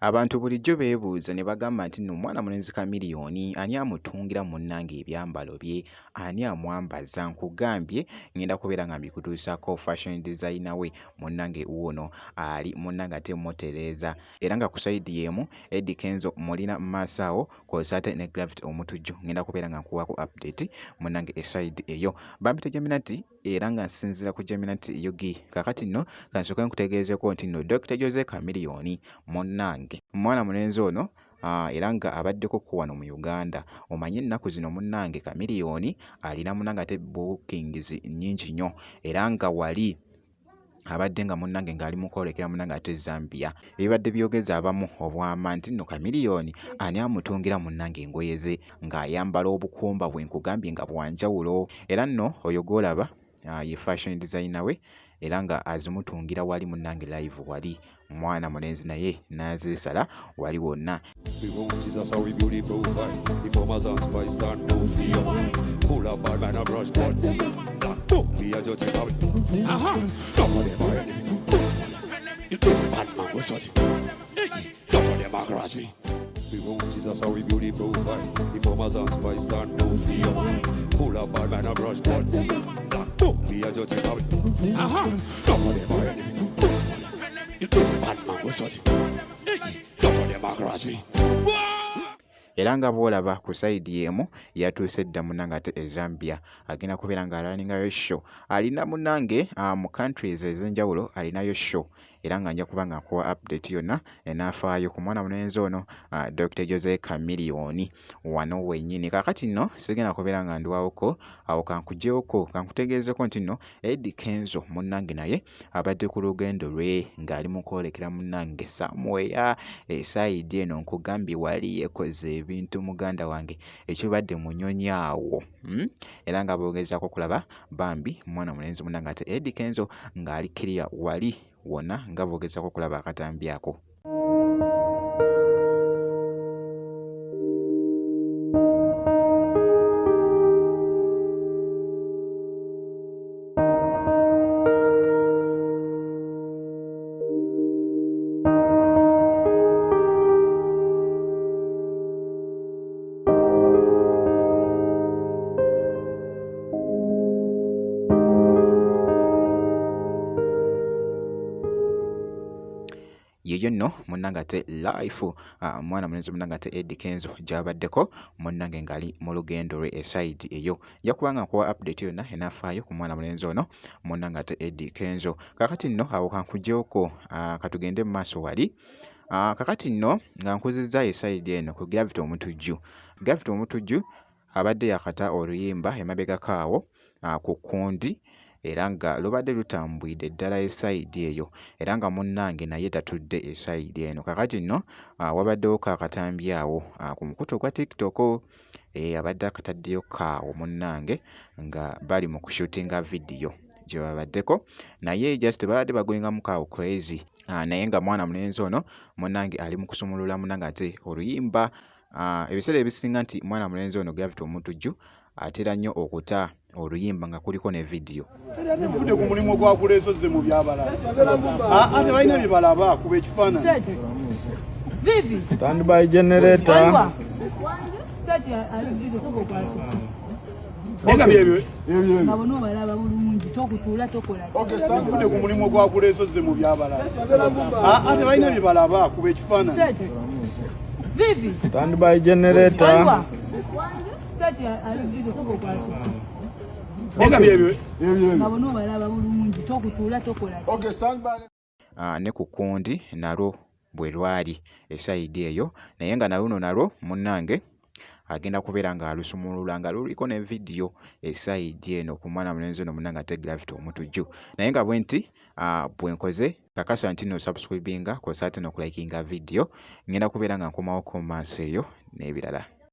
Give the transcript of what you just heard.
Abantu bulijjo beebuuza ne bagamba nti nno omwana mulenzi Chameleone ani amutungira munnange ebyambalo bye, ani amwambaza? Nkugambye ngenda kubeera nga mbikutuusako fashion designer we munnange wuuno ali munnange ate mmotereeza era nga ku sayidi y'emu Eddie Kenzo mulina mu maaso awo kw'ossa ate ne Gravity Omutujju ngenda kubeera nga nkuwaako update munnange esayidi eyo. Bampita Geminati era nga nsinziira ku Geminati Yogi. Kaakati nno kansooke nkutegeezeko nti nno Dr. Jose Chameleone munnange omwana mulenzi ono era nga abaddeko ku wano mu Uganda. Omanyi ennaku zino munnange Chameleone alina munnange ate bookings nnyingi nnyo era nga wali abadde nga munnange ng'ali mu kwolekera munnange ate Zambia. Ebibadde byogeza abamu obwama nti nno Chameleone ani amutungira munnange engoye ze ng'ayambala obukumba bwe nkugambye nga bwanjawulo. Era nno oyo gw'olaba ye fashion designer we era nga azimutungira wali munnange live wali mwana mulenzi naye n'azeesala wali wonna. We won't Jesus how we beautiful fight. The farmers and spice stand no fear. Full of bad man and brush blood. We are just how it. Some of them are ready. It's bad man we shot. Some of them across me. Era nga bw'olaba ku sayidi y'emu yatuuse dda munnange ate e Zambia agenda kubeera ng'alaningayo show. Alina munnange mu countries ez'enjawulo alinayo show era nga nja kuba nga nkuwa update yonna enaafaayo ku mwana mulenzi ono Dr. Jose Chameleone wano wennyini. Kaakati nno sigenda kubeera nga ndiwawoko awo kankugyeko kankutegeezeko nti nno Eddie Kenzo munnange naye abadde ku lugendo lwe ng'ali mu kwolekera munnange somewhere esayidi eno nkugambye wali yekoze ebintu muganda wange ekibadde munyonyi awo era nga boogezaako kulaba bambi mwana mulenzi munnange ate Eddie Kenzo ng'ali kiriya wali wonna nga boogezaako kulaba akatambi ako. Yeyo nno munnange ate life mwana mulenzi munnange ate Eddie Kenzo gy'abaddeko munnange ng'ali mu lugendo lwe esayidi eyo. Nja kuba nga nkuwa update yonna enaafaayo ku mwana mulenzi ono munnange ate Eddie Kenzo. Kaakati nno awo kankugyeko katugende mu maaso wali. Kaakati nno nga nkuzizza esayidi eno ku Gravity Omutujju. Gravity Omutujju abadde yakata oluyimba emabegako awo ku Kkundi era nga lubadde lutambwidde ddala esayidi eyo era nga munnange naye tatudde esayidi eno. Kaakati nno wabaddewo kaakatambi awo ku mukutu ogwa TikTok abadde akataddeyo kaawo munnange nga bali mu kushutinga vidiyo gye babaddeko naye just babadde bagwengamu kaawo crazy naye nga mwana mulenzi ono munnange ali mu kusumulula munnange ate oluyimba ebiseera ebisinga nti mwana mulenzi ono Gravity Omutujju atera nnyo okuta oluyimba nga kuliko ne vidiyo. Nvudde ku mulimu gwakuleesozze mu byabalaba. Ate balina bye balaba kuba ekifaananyi. Stand by generator. Nenga byebyo. Ngabona obalaba bulungi tokutuula tokola. Nvudde ku mulimu gwakuleesozze mu byabalaba. Ate balina bye balaba kuba ekifaananyi. Stand by generator. Nenga byebyo. Ngabona obalaba bulungi tokutuula tokola. Ne ku Kkundi nalwo bwe lwali esayidi eyo naye nga naluno nalwo munnange agenda kubeera ng'alusumulula nga luliko ne vidiyo esayidi eno ku mwana mulenzi ono munnange ate Gravity Omutujju. Naye nga bwe nti bwe nkoze kakasa nti no subscribinga kw'ossa ate n'okulayikinga vidiyo ngenda kubeera nga nkomawoko mu maaso eyo n'ebirala.